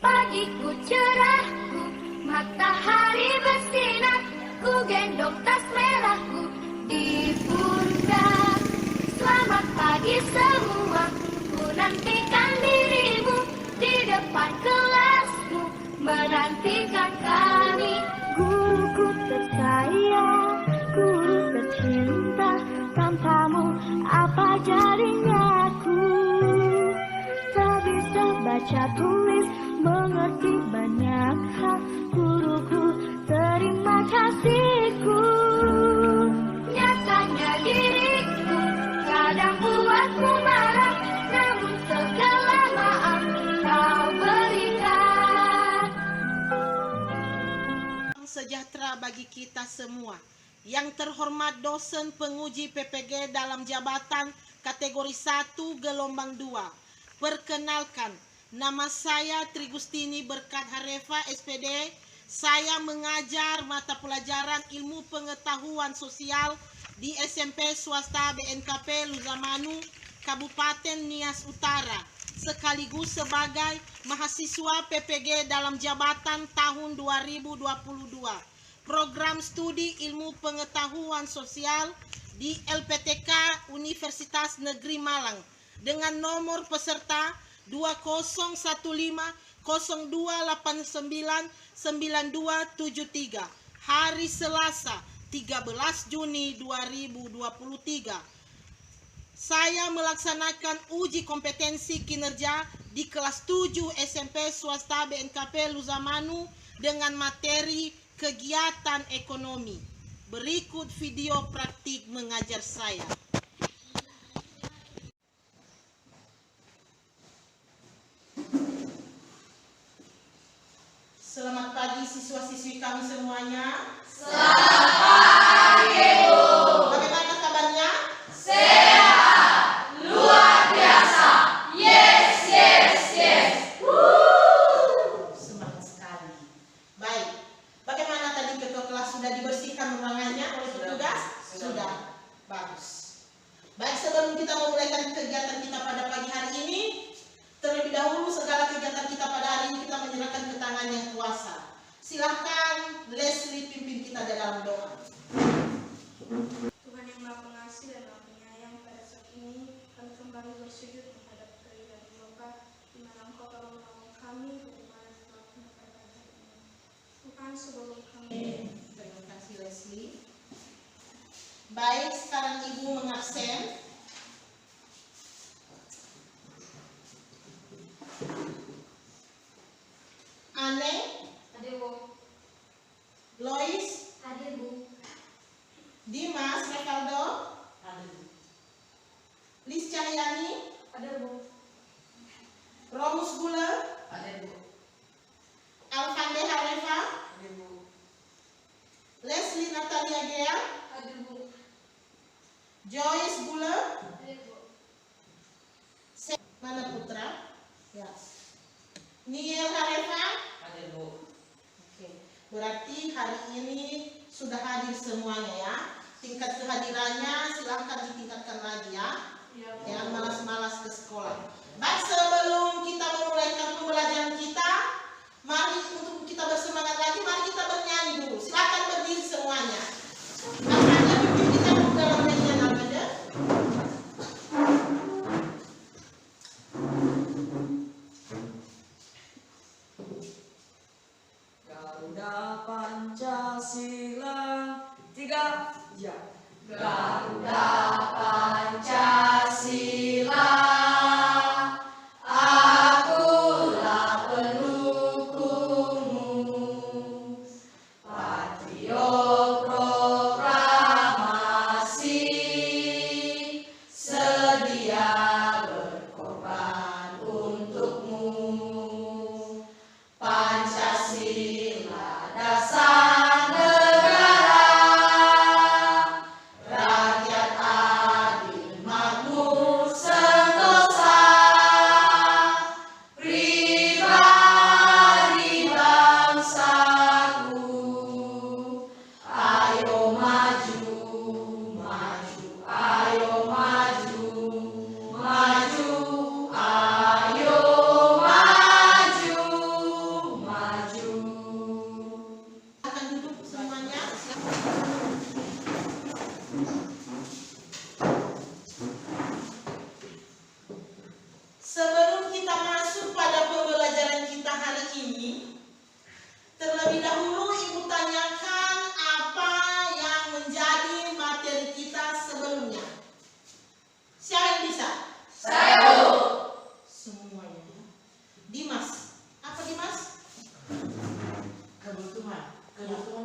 Pagiku cerahku, matahari bersinar, ku gendong tas merahku di pundak. Selamat pagi semua, ku nantikan dirimu di depan kelasku, menantikan kami. Guruku tersayang, guru tercinta, tanpamu apa jadinya aku? Tak bisa baca tulis, mengerti banyak hal, guruku terima kasihku. Nyatanya diriku kadang buatku marah, namun segala maaf kau berikan. Sejahtera bagi kita semua. Yang terhormat dosen penguji PPG dalam jabatan kategori 1 gelombang 2. Perkenalkan, nama saya Trigustini Berkat Harefa, SPD. Saya mengajar mata pelajaran ilmu pengetahuan sosial di SMP swasta BNKP Luzamanu, Kabupaten Nias Utara, sekaligus sebagai mahasiswa PPG dalam jabatan tahun 2022. Program studi ilmu pengetahuan sosial di LPTK Universitas Negeri Malang dengan nomor peserta 201502899273 hari Selasa 13 Juni 2023. Saya melaksanakan uji kompetensi kinerja di kelas 7 SMP swasta BNKP Luzamanu dengan materi kegiatan ekonomi. Berikut video praktik mengajar saya. Selamat pagi siswa-siswi kami semuanya. Selamat pagi, Bu. Bagaimana kabarnya? Sehat, luar biasa. Yes, yes, yes. Semangat sekali. Baik. Bagaimana tadi ketua kelas sudah dibersihkan ruangannya oleh petugas? Sudah. Bagus. Baik, sebelum kita memulaikan kegiatan kita pada pagi hari ini, terlebih dahulu segala kegiatan kita pada hari ini kita menyerahkan ke tangan yang kuasa. Silahkan Leslie pimpin kita dalam doa. Tuhan yang Maha Pengasih dan Maha Penyayang, pada saat ini kami kembali bersujud menghadap kehadirat Bapa, di mana Engkau telah menolong kami dari mana setelah pada hari ini. Tuhan, sebelum kami. Terima kasih Leslie. Baik, sekarang Ibu mengabsen. Ane, Hadir, Bu. Lois, Hadir, Bu. Dimas, Revaldo, Lis Cahyani, Hadir, Bu. Romus Gula, Alfande Harefa, Leslie Natalia Gea, Hadir, Bu. Joyce Gula, Hadir, Bu. mana Putra? Ya. Niel Harefa. Oke. Berarti hari ini sudah hadir semuanya ya. Tingkat kehadirannya silahkan ditingkatkan lagi ya. Jangan malas-malas ke sekolah. Baik, sebelum kita memulaikan pembelajaran kita, mari untuk kita bersemangat lagi, mari kita bernyanyi dulu. Silakan berdiri semuanya. Alfanya pimpin kita dulu dalam nyanyian Alfanya. Garuda Pancasila, 3 ya. Garuda Pancasila, akulah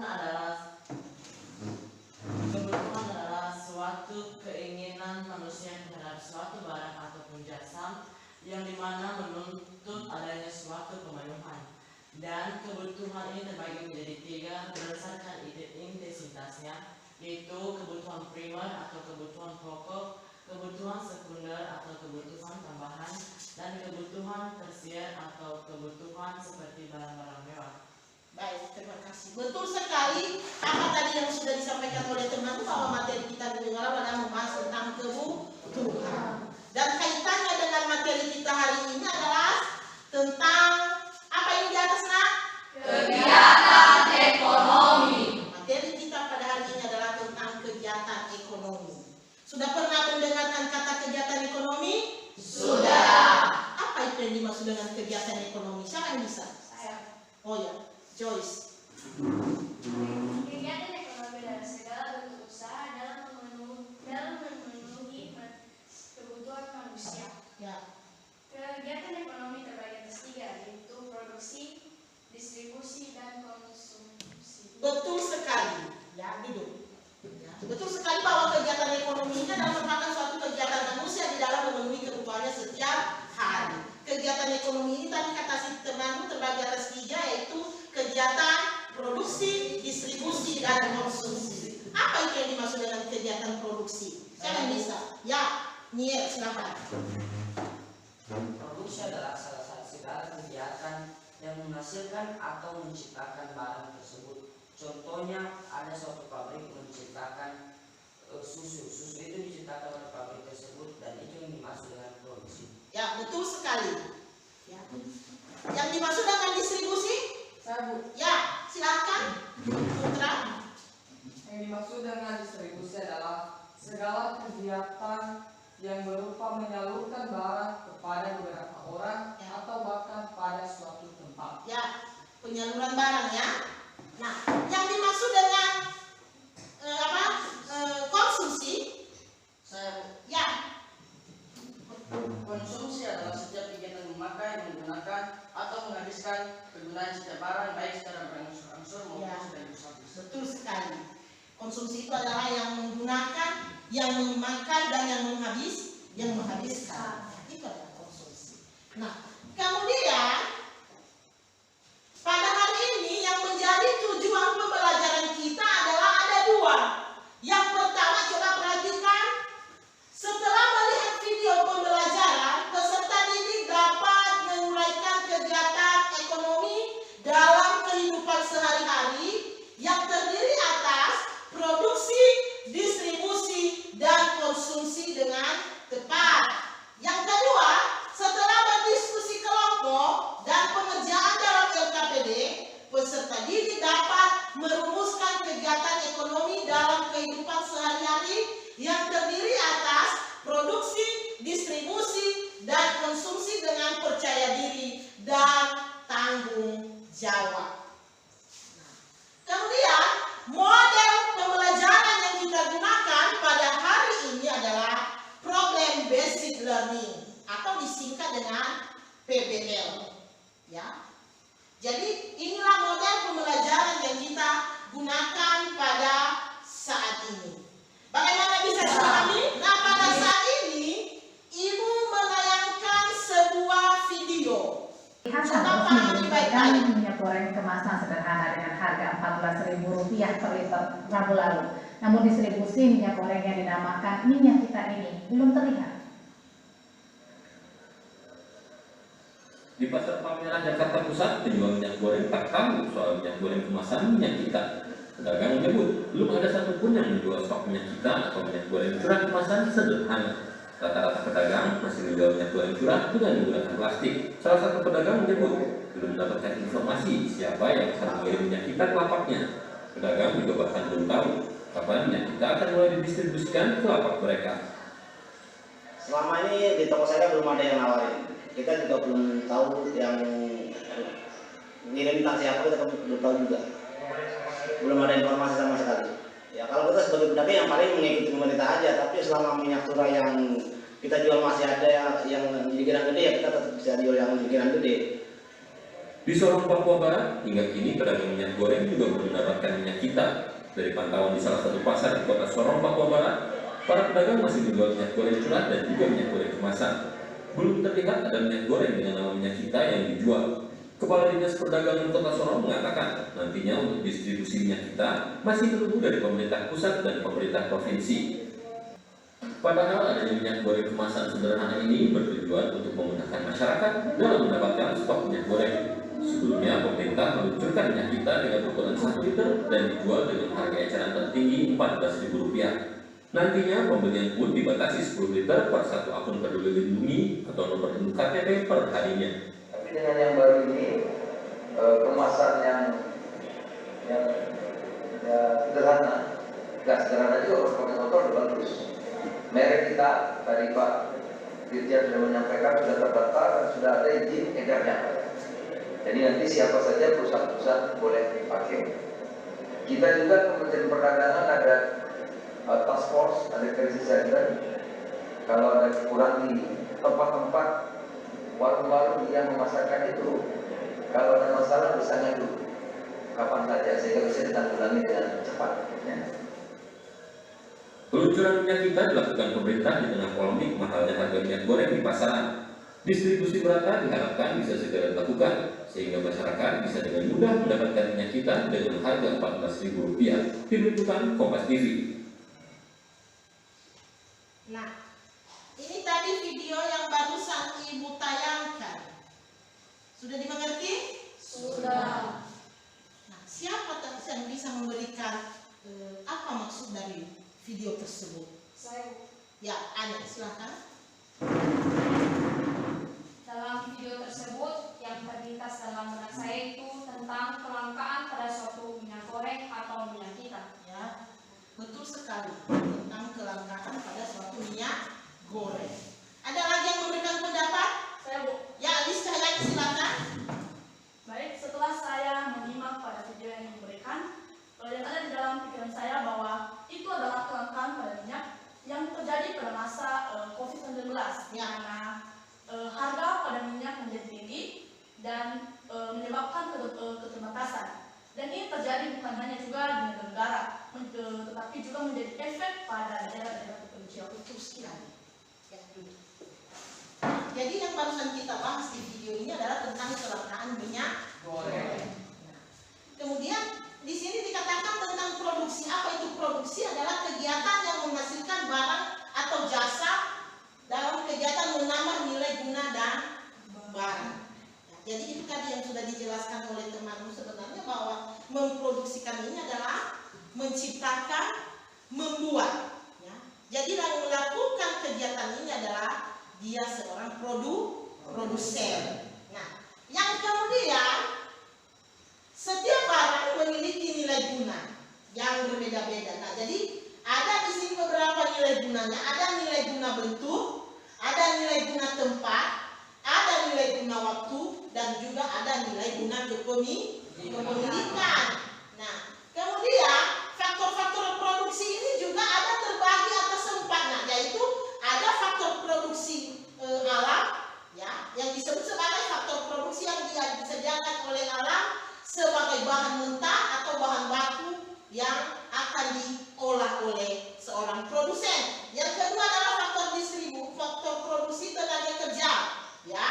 adalah suatu keinginan manusia terhadap suatu barang ataupun jasa yang dimana menuntut adanya suatu pemenuhan. Dan kebutuhan ini terbagi menjadi 3 berdasarkan intensitasnya, yaitu kebutuhan primer atau kebutuhan pokok, kebutuhan sekunder atau kebutuhan tambahan, dan kebutuhan tersier atau kebutuhan seperti barang-barang mewah. Baik, terima kasih. Betul sekali apa tadi yang sudah disampaikan oleh teman bahwa materi kita dengar adalah membahas tentang kebutuhan. Dan kaitannya dengan materi kita hari ini adalah tentang apa yang di atas, nak? Kegiatan ekonomi. Materi kita pada hari ini adalah tentang kegiatan ekonomi. Sudah pernah mendengarkan kata kegiatan ekonomi? Sudah. Apa itu yang dimaksud dengan kegiatan ekonomi? Siapa yang bisa? Saya. Oh ya, Joyce. Kegiatan ekonomi adalah segala bentuk usaha dalam memenuhi kebutuhan manusia. Ya. Kegiatan ekonomi terbagi atas 3, yaitu produksi, distribusi, dan konsumsi. Betul sekali. Ya, duduk. Ya. Betul sekali bahwa kegiatan ekonomi ini adalah merupakan suatu kegiatan manusia di dalam memenuhi kebutuhannya setiap hari. Kegiatan ekonomi ini tadi kata si temanmu terbagi atas 3, yaitu kegiatan produksi, distribusi, dan konsumsi. Apa itu yang dimaksud dengan kegiatan produksi? Siapa yang bisa? Ya, Niel, silakan. Produksi adalah salah satu segala kegiatan yang menghasilkan atau menciptakan barang tersebut. Contohnya ada suatu pabrik menciptakan susu. Susu itu diciptakan oleh pabrik tersebut dan itu yang dimaksud dengan produksi. Ya, betul sekali. Ya. Yang dimaksud dengan distribusi? Saya, Bu. Ya, silakan. Putra. Yang dimaksud dengan distribusi adalah segala kegiatan yang berupa menyalurkan barang kepada beberapa orang atau bahkan pada suatu tempat. Ya, penyaluran barang ya. Nah, yang dimaksud dengan konsumsi? Saya, Ya, konsumsi adalah setiap kegiatan memakai, menggunakan, atau menghabiskan kegunaan setiap barang baik secara berangsur-angsur maupun Ya. sekaligus habis. betul sekali. Konsumsi itu adalah yang menggunakan, yang memakai, dan yang menghabiskan. Itu adalah konsumsi. Nah, kemudian pada hari ini yang menjadi tujuan pembelajaran kita adalah ada 2. Yang pertama, coba perhatikan. Setelah melihat video pembelajaran, peserta didik dapat menguraikan kegiatan ekonomi dalam kehidupan sehari-hari yang terdiri atas produksi, distribusi, dan konsumsi dengan tepat. Yang kedua, setelah berdiskusi kelompok dan pengerjaan dalam LKPD, peserta didik dapat merumuskan kegiatan ekonomi dalam kehidupan sehari-hari yang terdiri atas produksi, distribusi, dan konsumsi dengan percaya diri dan tanggung jawab. Kemudian, model pembelajaran yang kita gunakan pada hari ini adalah problem based learning atau disingkat dengan PBL. Ya. Jadi, inilah model pembelajaran yang kita gunakan pada saat ini. Bagaimana bisa dipahami? Nah, pada saat ini Ibu menayangkan sebuah video. Coba pahami baik-baik. Minyak goreng kemasan sederhana dengan harga Rp14.000 per liter Rabu lalu. Namun distribusi minyak goreng yang dinamakan minyak kita ini belum terlihat. Di pasar pameran Jakarta Pusat, penjual minyak goreng tak tahu soal minyak goreng kemasan minyak kita. Pedagang menyebut belum ada satupun yang menjual stok minyak kita atau minyak goreng curah kemasan sederhana. Rata-rata pedagang masih menjual minyak goreng curah dengan menggunakan plastik. Salah satu pedagang menyebut belum mendapatkan informasi siapa yang akan mengirim minyak kita ke lapaknya. Pedagang juga bahkan belum tahu kapan minyak kita akan mulai didistribusikan ke lapak mereka. Selama ini di toko saya belum ada yang nawarin. Kita juga belum tahu yang ngirim tentang siapa, kita belum tahu juga. Belum ada informasi sama sekali. Ya kalau kita sebagai pedagang yang paling mengikuti pemerintah aja, tapi selama minyak curah yang kita jual masih ada yang jirigiran gede, ya kita tetap bisa jual yang jirigiran gede. Di Sorong, Papua Barat, hingga kini pedagang minyak goreng juga belum mendapatkan minyak kita. Dari pantauan di salah satu pasar di kota Sorong, Papua Barat, para pedagang masih menjual minyak goreng curah dan juga minyak goreng kemasan. Belum terlihat ada minyak goreng dengan nama minyak kita yang dijual. Kepala Dinas Perdagangan Kota Sorong mengatakan nantinya untuk distribusi minyak kita masih menunggu dari pemerintah pusat dan pemerintah provinsi. Padahal adanya minyak goreng kemasan sederhana ini bertujuan untuk memudahkan masyarakat dalam mendapatkan stok minyak goreng. Sebelumnya, pemerintah meluncurkan minyak kita dengan ukuran 1 liter dan dijual dengan harga eceran tertinggi Rp14.000. Nantinya, pembelian pun dibatasi 10 liter per satu akun Peduli Lindungi atau nomor induk KTP per harinya. Tapi dengan yang baru ini, kemasan yang sederhana, nggak sederhana juga kalau pakai motor udah bagus. Merek kita, tadi Pak Dirjen sudah menyampaikan, sudah terdaftar dan sudah ada izin edarnya. Jadi nanti siapa saja perusahaan-perusahaan boleh dipakai. Kita juga Kementerian Perdagangan ada task force, ada crisis center. Kalau ada kurang di tempat-tempat warung-warung yang memasarkan itu, kalau ada masalah bisa ngadu kapan saja sehingga bisa ditanggulangi dengan cepat. Ya. Peluncuran minyak kita dilakukan pemerintah di tengah polemik mahalnya harga minyak goreng di pasaran. Distribusi merata diharapkan bisa segera dilakukan sehingga masyarakat bisa dengan mudah mendapatkan minyak kita dengan harga Rp14.000. Tim Liputan Kompas TV. Nah, ini tadi video yang barusan Ibu tayangkan. Sudah dimengerti? Sudah. Nah, siapa yang bisa memberikan apa maksud dari video tersebut? Saya, Ya, Anya, silakan. Dalam video tersebut yang terlintas dalam benak saya itu tentang kelangkaan pada suatu minyak goreng atau minyak kita. Ya, betul sekali tentang kelangkaan pada suatu minyak goreng. Ada lagi yang memberikan pendapat? saya Bu. Ya, Lisa, silakan. Baik, setelah saya menyimak pada video yang diberikan, yang ada di dalam pikiran saya bahwa itu adalah kelangkaan pada minyak yang terjadi pada masa COVID-19, Ya. karena harga pada minyak menjadi tinggi dan menyebabkan keterbatasan. Dan ini terjadi bukan hanya juga di negara, tetapi juga menjadi efek pada daerah-daerah terpencil. Betul sekali. Ya, dulu. Jadi yang barusan kita bahas di video ini adalah tentang kelangkaan minyak goreng. Nah, kemudian di sini dikatakan tentang produksi. Apa itu produksi? Adalah kegiatan yang menghasilkan barang atau jasa dalam kegiatan menambah nilai guna dan barang. Ya, jadi itu tadi yang sudah dijelaskan oleh temanmu sebenarnya bahwa memproduksikan ini adalah menciptakan, membuat. Ya. Jadi yang melakukan kegiatan ini adalah dia seorang produsen. Nah, yang kemudian setiap barang memiliki nilai guna yang berbeda-beda. Nah, jadi ada di sini beberapa nilai gunanya. Ada nilai guna bentuk, ada nilai guna tempat, ada nilai guna waktu, dan juga ada nilai guna kepemilikan. Nah, kemudian faktor-faktor produksi ini juga ada terbagi atas 4. Nah, yaitu ada faktor produksi alam, ya, yang disebut sebagai faktor produksi yang disediakan oleh alam sebagai bahan mentah atau bahan baku yang akan diolah oleh seorang produsen. Yang kedua adalah faktor produksi tenaga kerja, ya,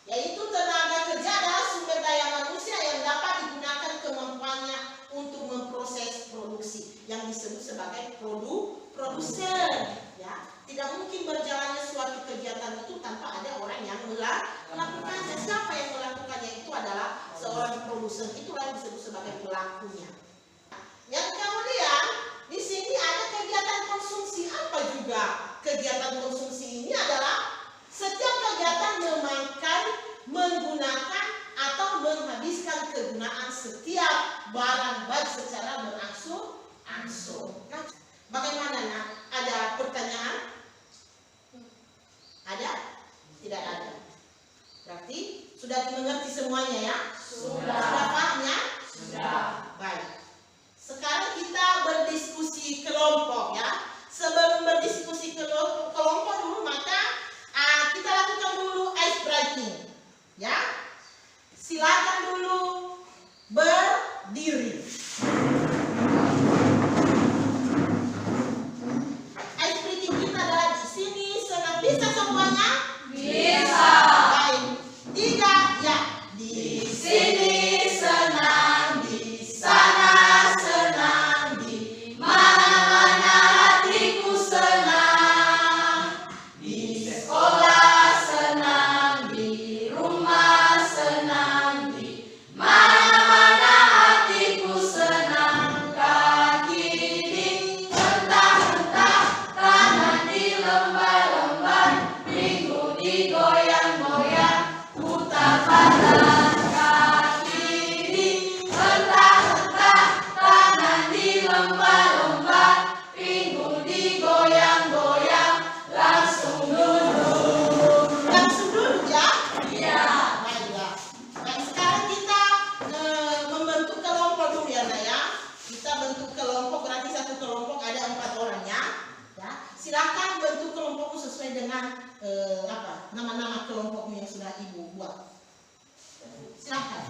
yaitu tenaga kerja adalah sumber daya manusia yang dapat digunakan kemampuannya untuk memproses produksi yang disebut sebagai produsen. Ya, tidak mungkin berjalannya suatu kegiatan itu tanpa ada orang yang melakukannya. Siapa yang melakukannya itu adalah seorang produsen. Itulah yang disebut sebagai pelakunya. Yang kemudian di sini ada kegiatan konsumsi. Apa juga kegiatan konsumsi ini? Adalah setiap kegiatan memakai, menggunakan atau menghabiskan kegunaan setiap barang baik secara berangsur-angsur. Nah, bagaimana? Nah, ada pertanyaan? Ada? Tidak ada. Berarti sudah dimengerti semuanya ya? Sudah. Sudah paham ya? Sudah. Baik. Sekarang kita berdiskusi kelompok ya. Sebelum berdiskusi kelompok dulu, maka kita lakukan dulu ice breaking. Ya. Silakan dulu berdiri. Ice breathing kita adalah di sini senang. Bisa semuanya? Bisa. Baik. 3 ya. Di sini senang, di sana senang, di mana-mana hatiku senang. Di sekolah senang, di rumah senang, di mana-mana hatiku senang. Kaki dihentak-hentak, tangan dilembah-lembah, minggu digoyang-goyang, putar badan. Kaki dihentak-hentak, tangan dilembah-lembah, minggu digoyang-goyang, langsung duduk. Langsung duduk ya? Iya. Baiklah. Nah, sekarang kita membentuk kelompok dulu ya, Nak ya. Kita bentuk kelompok, berarti satu kelompok ada 4 orang ya. Ya. Silakan bentuk kelompokmu sesuai dengan nama-nama kelompokmu yang sudah Ibu buat. Silakan.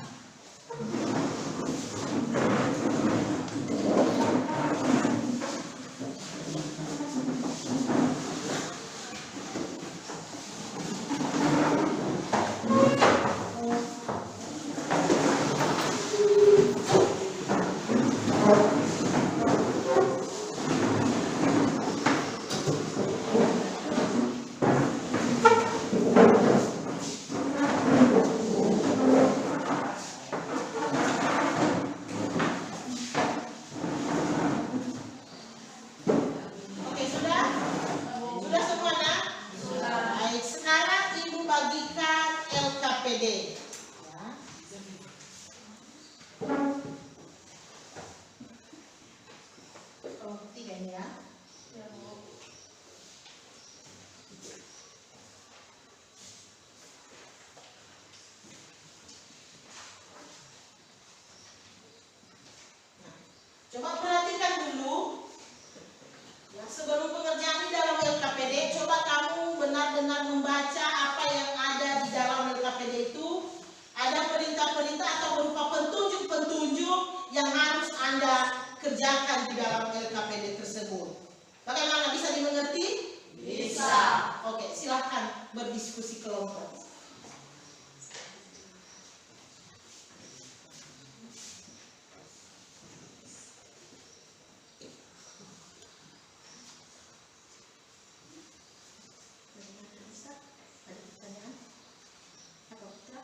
Oke, sudah? Sudah semua, Nak? Sudah. Baik, sekarang Ibu bagikan LKPD. Ya. Oh, 3 ini ya. Coba perhatikan dulu. Ya, sebelum pengerjaan di dalam LKPD, coba kamu benar-benar membaca apa yang ada di dalam LKPD itu. Ada perintah-perintah atau berupa petunjuk-petunjuk yang harus Anda kerjakan di dalam LKPD tersebut. Bagaimana, bisa dimengerti? Bisa. Oke, silahkan berdiskusi kelompok. Ada pertanyaan? Atau tidak?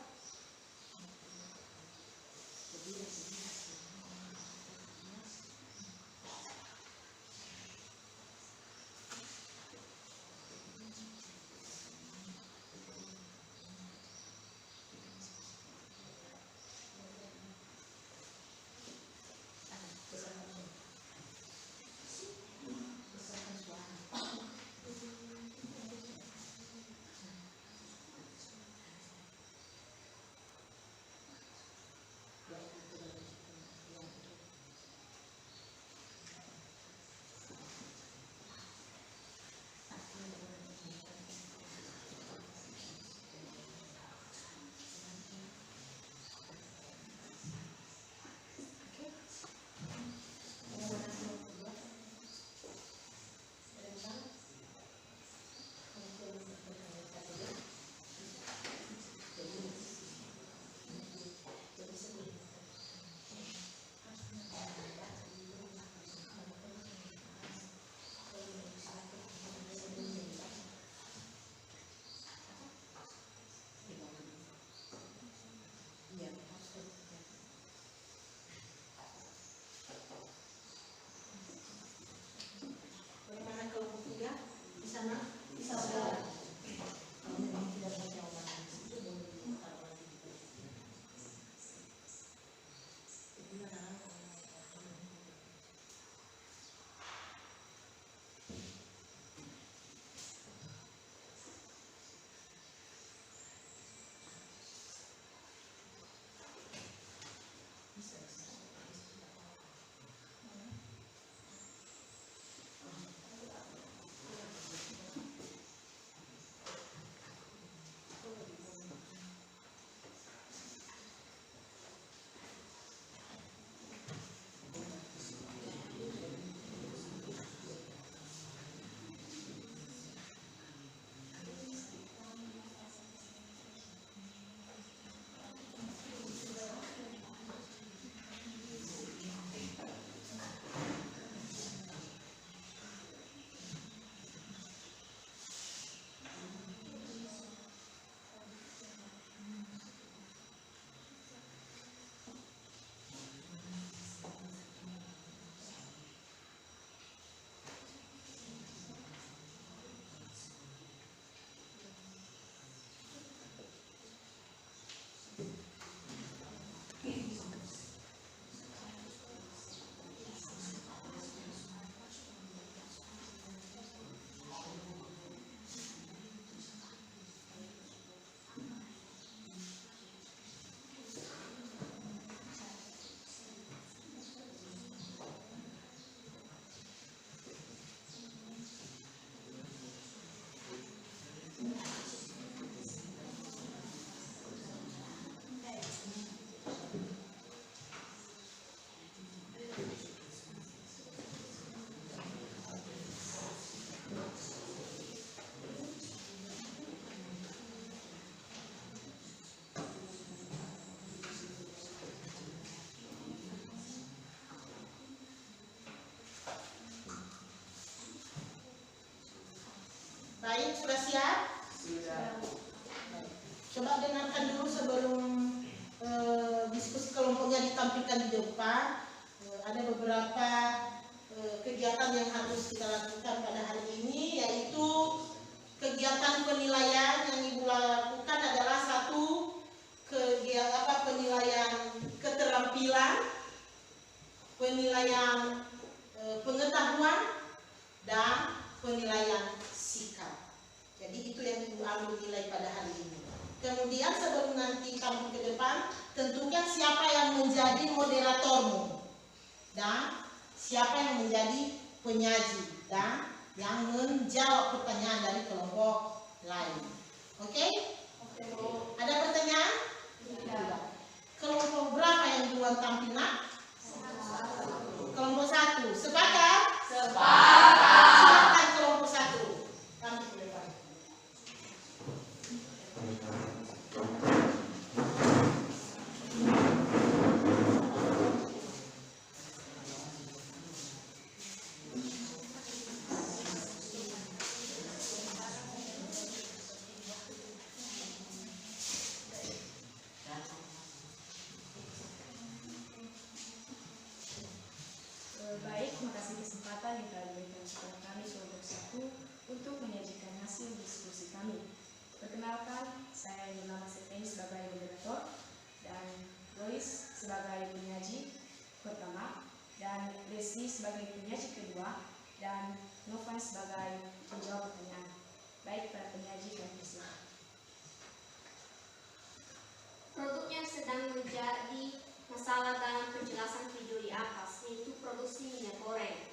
tampilkan di depan, ada beberapa kegiatan yang harus kita lakukan pada hari ini, yaitu kegiatan penilaian yang Ibu lakukan adalah satu penilaian keterampilan, penilaian pengetahuan, dan penilaian sikap. Jadi itu yang Ibu ambil nilai pada hari ini. Kemudian sebelum nanti kamu ke depan, tentukan siapa yang menjadi moderatormu dan siapa yang menjadi penyaji dan yang menjawab pertanyaan dari kelompok lain. Oke? Ada pertanyaan? Tidak. Kelompok berapa yang duluan tampil, nak? Kelompok 1. Sepakat? Sepakat. Silakan kelompok 1. Tampil ke depan. Baik, terima kasih kesempatan yang telah diberikan kepada kami kelompok 1 untuk menyajikan hasil diskusi kami. Perkenalkan, saya bernama Stephanie sebagai moderator dan Lois sebagai penyaji pertama dan Desi sebagai penyaji kedua dan Novan sebagai penjawab pertanyaan. Baik, para penyaji kami silakan. Produk yang sedang menjadi masalah dalam penjelasan video di atas yaitu produksi minyak goreng.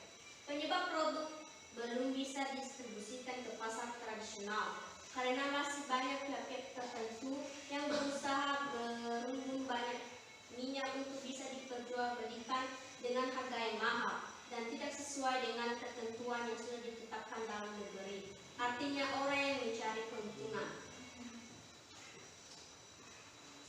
Penyebab produk belum bisa didistribusikan ke pasar tradisional karena masih banyak pihak tertentu yang berusaha berembun banyak minyak untuk bisa diperjualbelikan dengan harga yang mahal dan tidak sesuai dengan ketentuan yang sudah ditetapkan dalam negeri. Artinya orang yang mencari keuntungan.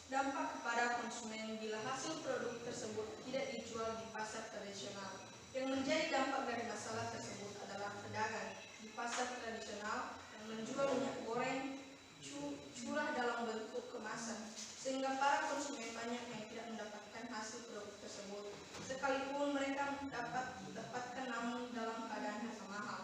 Dampak kepada konsumen bila hasil produk tersebut tidak dijual di pasar tradisional. Yang menjadi dampak dari masalah tersebut adalah pedagang di pasar tradisional yang menjual minyak goreng curah dalam bentuk kemasan, sehingga para konsumen banyak yang tidak mendapatkan hasil produk tersebut, sekalipun mereka mendapatkan namun dalam keadaan harga mahal.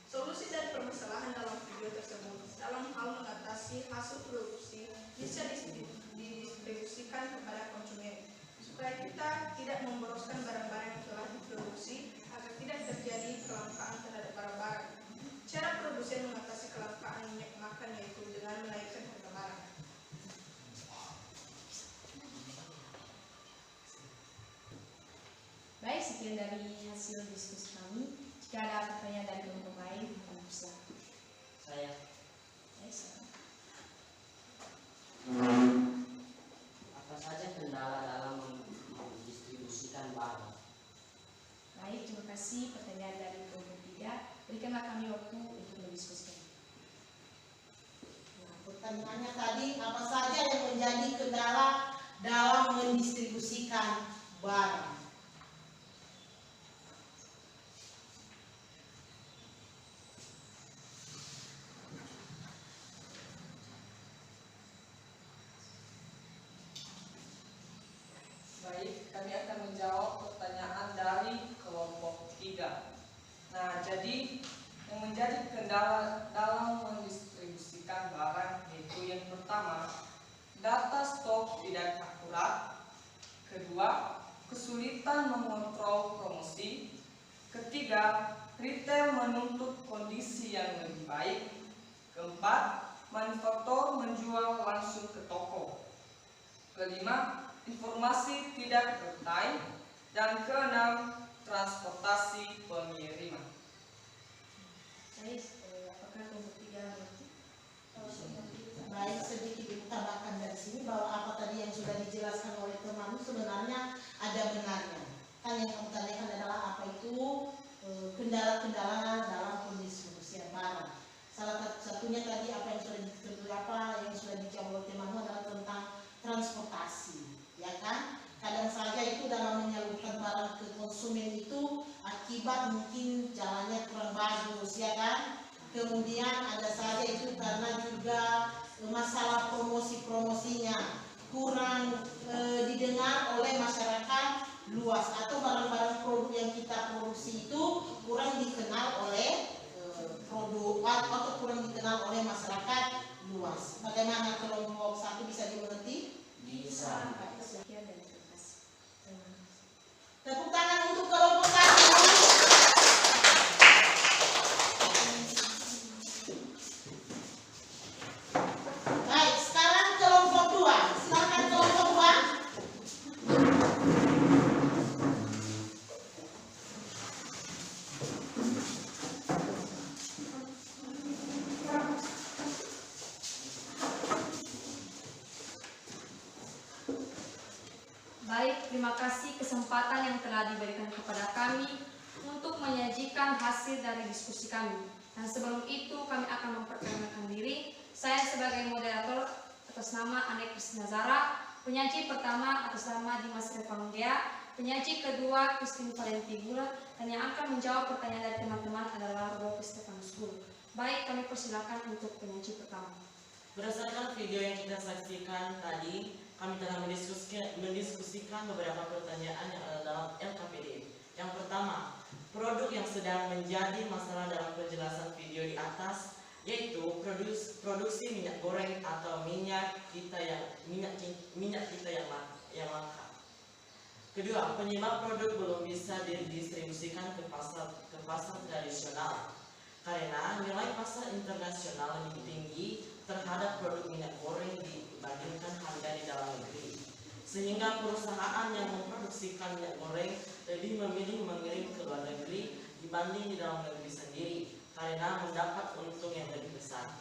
Solusi dari permasalahan dalam video tersebut dalam hal mengatasi hasil produksi bisa didistribusikan kepada konsumen supaya kita tidak memboroskan barang-barang yang telah diproduksi agar tidak terjadi kelangkaan terhadap barang-barang. Cara produsen mengatasi kelangkaan minyak makan yaitu dengan menaikkan harga barang. Baik, sekian dari hasil diskusi kami. Jika ada pertanyaan dari kelompok lain, kami persilakan. Saya. Baik, silakan. Apa saja kendala dalam mendistribusikan barang? Baik, terima kasih pertanyaan dari kelompok 3. Berikanlah kami waktu untuk mendiskusikan. Nah, pertanyaannya tadi, apa saja yang menjadi kendala dalam mendistribusikan barang? Baik, kami akan menjawab pertanyaan dari kelompok 3. Nah, jadi yang menjadi kendala dalam mendistribusikan barang yaitu yang pertama, data stok tidak akurat. Kedua, kesulitan mengontrol promosi. Ketiga, retail menuntut kondisi yang lebih baik. Keempat, manufaktur menjual langsung ke toko. Kelima, informasi tidak real time. Dan keenam, transportasi pengiriman. Baik, apakah kelompok 3 mengerti? Baik, sedikit Ibu tambahkan dari sini bahwa apa tadi yang sudah dijelaskan oleh temanmu sebenarnya ada benarnya. Kan yang kamu tanyakan adalah apa itu kendala-kendala dalam pendistribusian barang. Salah satunya tadi apa yang sudah dijawab oleh temanmu adalah tentang transportasi, ya kan? Kadang saja itu dalam menyalurkan barang ke konsumen itu akibat mungkin jalannya kurang bagus, ya kan? Kemudian ada saja itu karena juga masalah promosi-promosinya kurang didengar oleh masyarakat luas atau barang-barang produk yang kita produksi itu kurang dikenal oleh produk atau kurang dikenal oleh masyarakat luas. Bagaimana kelompok 1 bisa dimengerti? Bisa. Sekian dan terima kasih. Tepuk tangan untuk kelompok 1. Baik, sekarang kelompok 2. Silakan kelompok 2. Baik, terima kasih kesempatan yang telah diberikan kepada kami untuk menyajikan hasil dari diskusi kami. Dan sebelum itu kami akan memperkenalkan diri. Saya sebagai moderator atas nama Ane Kristina Zara, penyaji pertama atas nama Dimas Revandia, penyaji kedua Christine Valenti Bula, dan yang akan menjawab pertanyaan dari teman-teman adalah Robo Stefanus Gulu. Baik, kami persilakan untuk penyaji pertama. Berdasarkan video yang kita saksikan tadi, kami telah mendiskusikan beberapa pertanyaan yang ada dalam LKPD. Yang pertama, produk yang sedang menjadi masalah dalam penjelasan video di atas, yaitu produksi minyak goreng atau minyak kita yang langka. Kedua, penyebab produk belum bisa didistribusikan ke pasar tradisional karena nilai pasar internasional lebih tinggi terhadap produk minyak goreng dibandingkan harga di dalam negeri, sehingga perusahaan yang memproduksikan minyak goreng lebih memilih mengirim ke luar negeri dibanding di dalam negeri sendiri karena mendapat untung yang lebih besar.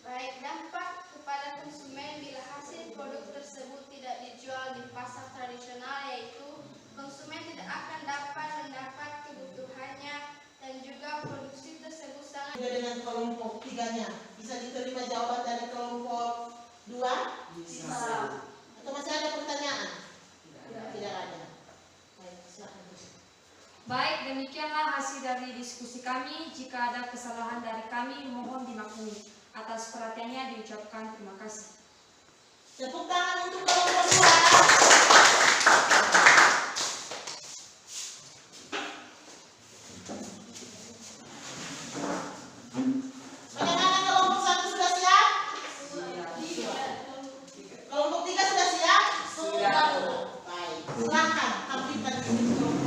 Baik, dampak kepada konsumen bila hasil produk tersebut tidak dijual di pasar tradisional, yaitu konsumen tidak akan dapat mendapat kebutuhannya dan juga produksi tersebut sangat. Juga dengan kelompok 3-nya, bisa diterima jawaban dari kelompok 2? Bisa. Atau masih ada pertanyaan? Tidak ada. Baik, silakan. Baik, demikianlah hasil dari diskusi kami. Jika ada kesalahan dari kami, mohon dimaklumi. Atas perhatiannya diucapkan terima kasih. Tepuk tangan untuk kelompok 2. Bagaimana kelompok 1 sudah siap? Kelompok 3 sudah siap? Sudah. Baik, silakan tampilkan di sini kelompok.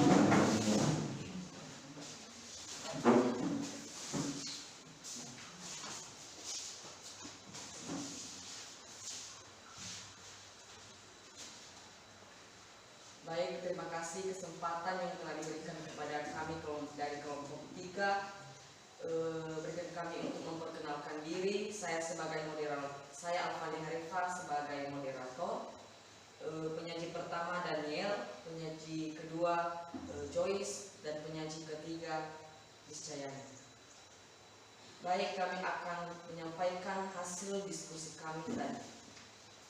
Baik, terima kasih kesempatan yang telah diberikan kepada kami dari kelompok 3. Berikan kami untuk memperkenalkan diri. Saya sebagai moderator, saya Alfani Harifa sebagai moderator. Penyaji pertama Daniel, penyaji kedua Joyce, dan penyaji ketiga Discayani. Baik, kami akan menyampaikan hasil diskusi kami tadi.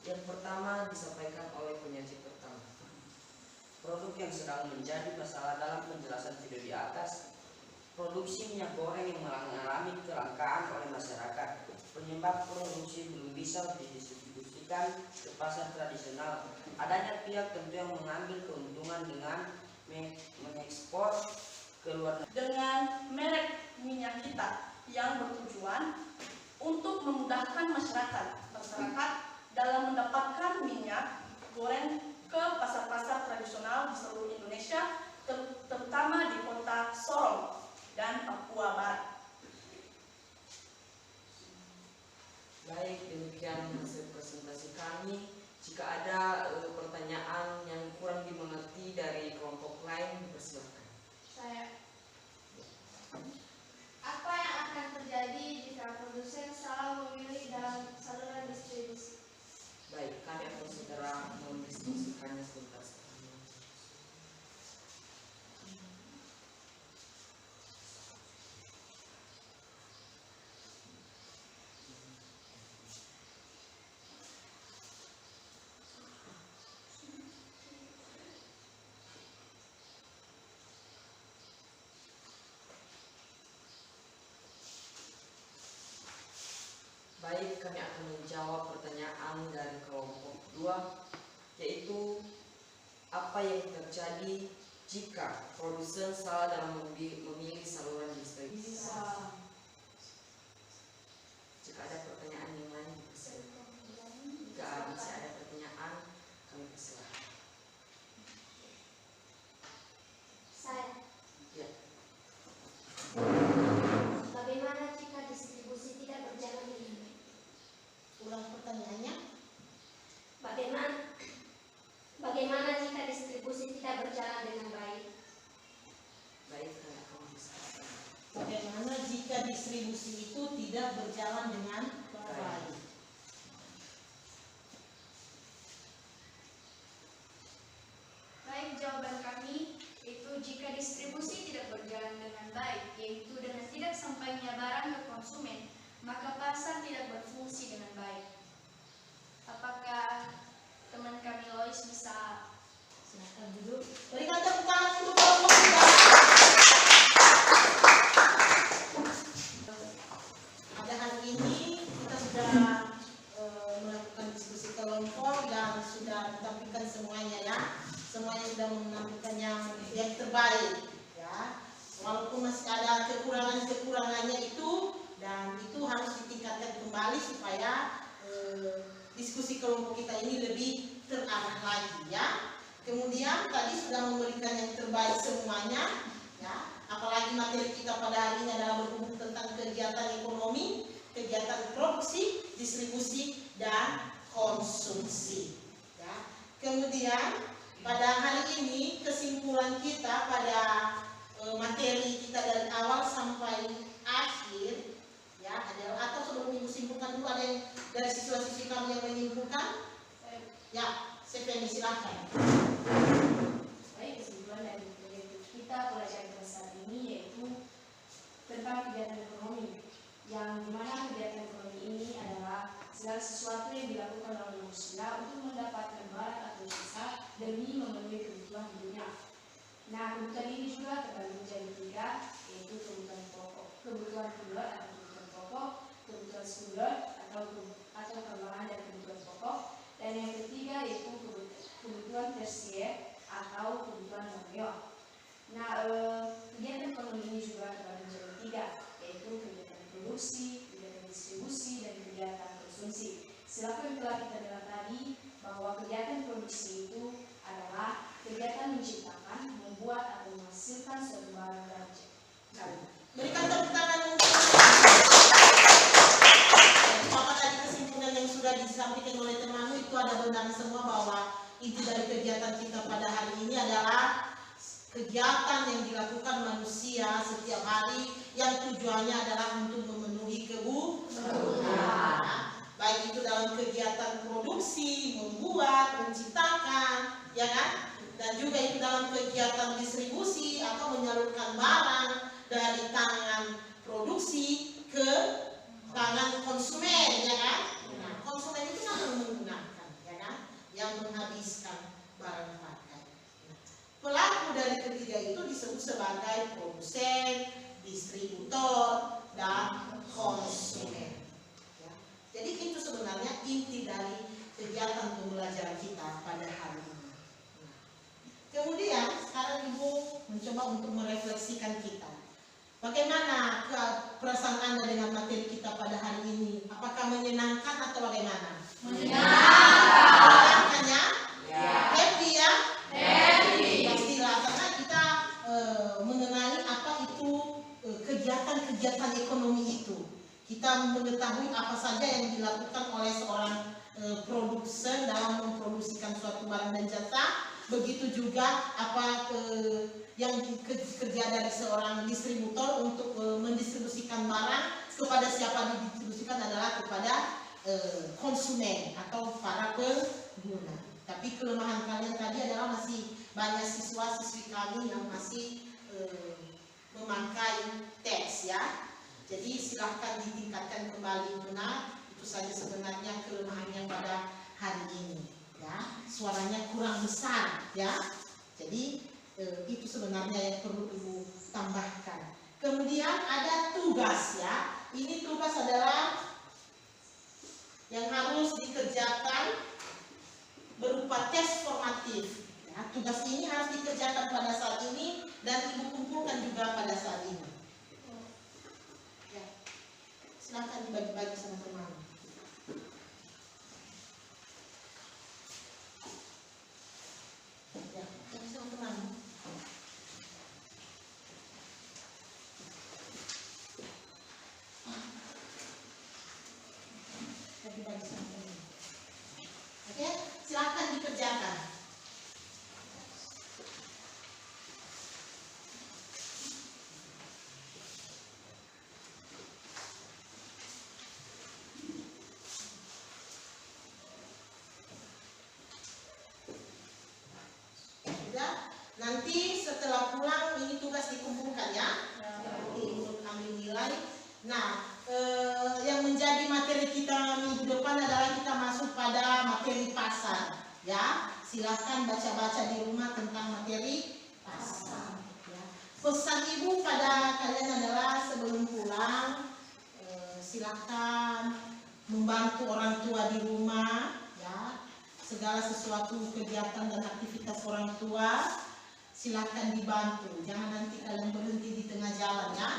Yang pertama disampaikan oleh penyaji pertama. Produk yang sedang menjadi masalah dalam penjelasan video di atas, produksi minyak goreng yang mengalami kelangkaan oleh masyarakat. Penyebab produksi belum bisa didistribusikan ke pasar tradisional. Adanya pihak tentu yang mengambil keuntungan dengan mengekspor ke luar negeri. Dengan merek minyak kita yang bertujuan untuk memudahkan masyarakat dalam mendapatkan minyak goreng ke pasar-pasar tradisional di seluruh Indonesia, terutama di kota Sorong dan Papua Barat. Baik, demikian hasil presentasi kami. Jika ada pertanyaan yang kurang dimengerti dari kelompok lain, dipersilakan. Apa yang akan terjadi jika produsen salah memilih dalam saluran distribusi? Baik, kami akan segera mendiskusikannya sebentar. Baik, kami akan menjawab pertanyaan dari kelompok 2. yaitu apa yang terjadi jika produsen salah dalam memilih saluran distribusi. Jika ada pertanyaan yang lain, jika masih ada pertanyaan, kami persilahkan. Saya. Ya. Bagaimana jika distribusi tidak berjalan dengan baik? Ulang pertanyaannya. Bagaimana jika distribusi tidak berjalan dengan baik? Baik, kamu bisa. Bagaimana jika distribusi itu tidak berjalan dengan baik? Baik, jawaban kami itu jika distribusi tidak berjalan dengan baik, yaitu dengan tidak sampainya barang ke konsumen, maka pasar tidak berfungsi dengan baik. Apakah teman kami Lois bisa? Silakan duduk. Berikan tepuk tangan untuk kelompok kita. Pada hari ini kita sudah melakukan diskusi kelompok dan sudah ditampilkan semuanya ya. Semuanya sudah menampilkan yang terbaik ya. Walaupun masih ada kekurangannya itu, dan itu harus ditingkatkan kembali supaya diskusi kelompok kita ini lebih terarah lagi ya. Kemudian tadi sudah memberikan yang terbaik semuanya ya. Apalagi materi kita pada hari ini adalah berhubung tentang kegiatan ekonomi, kegiatan produksi, distribusi, dan konsumsi ya. Kemudian pada hari ini kesimpulan kita pada materi kita dari awal sampai akhir ya, atau sebelum minggu simpulkan dulu, ada yang dari siswa-siswi kami yang menyimpulkan? Ya, Seveni silahkan. Baik, kesimpulan dari kita pelajaran besar ini yaitu tentang kegiatan ekonomi, yang dimana kegiatan ekonomi ini adalah segala sesuatu yang dilakukan oleh manusia untuk mendapatkan barang atau jasa demi memenuhi kebutuhan hidupnya. Nah, kebutuhan ini juga terbagi menjadi 3, yaitu kebutuhan pokok, kebutuhan primer atau kebutuhan pokok, kebutuhan sekunder atau tambahan dari kebutuhan pokok, dan yang ketiga yaitu kebutuhan tersier atau kebutuhan yang mewah. Nah, kegiatan ekonomi ini juga terbagi menjadi 3, yaitu kegiatan produksi, kegiatan distribusi, dan kegiatan konsumsi. Seperti yang telah kita dengar tadi, bahwa kegiatan produksi itu adalah kegiatan menciptakan, membuat, atau menghasilkan suatu barang dan jasa. Berikan tepuk tangan untuk apa tadi kesimpulan yang sudah disampaikan oleh temanmu itu ada benar semua, bahwa inti dari kegiatan kita pada hari ini adalah kegiatan yang dilakukan manusia setiap hari yang tujuannya adalah untuk memenuhi kebutuhan. Baik itu dalam kegiatan produksi, membuat, menciptakan, ya kan? Dan juga itu dalam kegiatan distribusi atau menyalurkan barang dari tangan produksi ke tangan konsumen, ya kan? Nah, konsumen itu kan yang menggunakan, ya kan? Yang menghabiskan barang pakai. Nah, pelaku dari ketiga itu disebut sebagai produsen, distributor, dan konsumen. Ya. Jadi itu sebenarnya inti dari kegiatan pembelajaran kita pada hari ini. Kemudian sekarang Ibu mencoba untuk merefleksikan kita. Bagaimana perasaan Anda dengan materi kita pada hari ini? Apakah menyenangkan atau bagaimana? Menyenangkan ya? Happy ya? Happy. Pastilah, karena kita mengenali apa itu kegiatan-kegiatan ekonomi itu. Kita mengetahui apa saja yang dilakukan oleh seorang produsen dalam memproduksikan suatu barang dan jasa. Begitu juga apa yang kerja dari seorang distributor untuk mendistribusikan barang kepada siapa didistribusikan adalah kepada konsumen atau para pengguna. Tapi kelemahan kalian tadi adalah masih banyak siswa-siswi kami yang masih memakai teks ya. Jadi silahkan ditingkatkan kembali benar. Itu saja sebenarnya kelemahannya pada hari ini. Ya, suaranya kurang besar ya. Jadi itu sebenarnya yang perlu Ibu tambahkan. Kemudian ada tugas ya. Ini tugas adalah yang harus dikerjakan berupa tes tugas ini harus dikerjakan pada saat ini dan ibu kumpulkan juga pada saat ini. Ya. Silahkan dibagi-bagi sama teman. Ya, bagi sama teman. Bagi-bagi sama teman. Oke, silahkan dikerjakan. Nanti setelah pulang ini tugas dikumpulkan ya, nanti untuk ambil nilai. Nah, yang menjadi materi kita minggu depan adalah kita masuk pada materi pasar ya. Silahkan baca-baca di rumah tentang materi pasar ya. Pesan ibu pada kalian adalah sebelum pulang silahkan membantu orang tua di rumah ya. Segala sesuatu kegiatan dan aktivitas orang tua silakan dibantu, jangan nanti kalian berhenti di tengah jalan ya.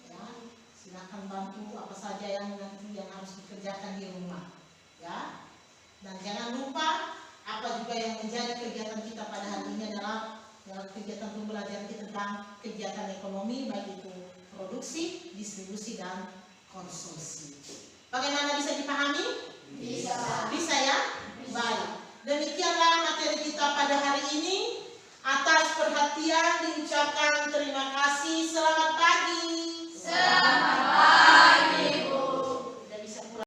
Ya, silakan bantu apa saja yang nanti yang harus dikerjakan di rumah ya. Dan jangan lupa apa juga yang menjadi kegiatan kita pada hari ini adalah kegiatan pembelajaran kita tentang kegiatan ekonomi, baik itu produksi, distribusi dan konsumsi. Bagaimana bisa dipahami? Bisa. Bisa ya? Baik. Demikianlah materi kita pada hari ini. Atas perhatian diucapkan terima kasih. Selamat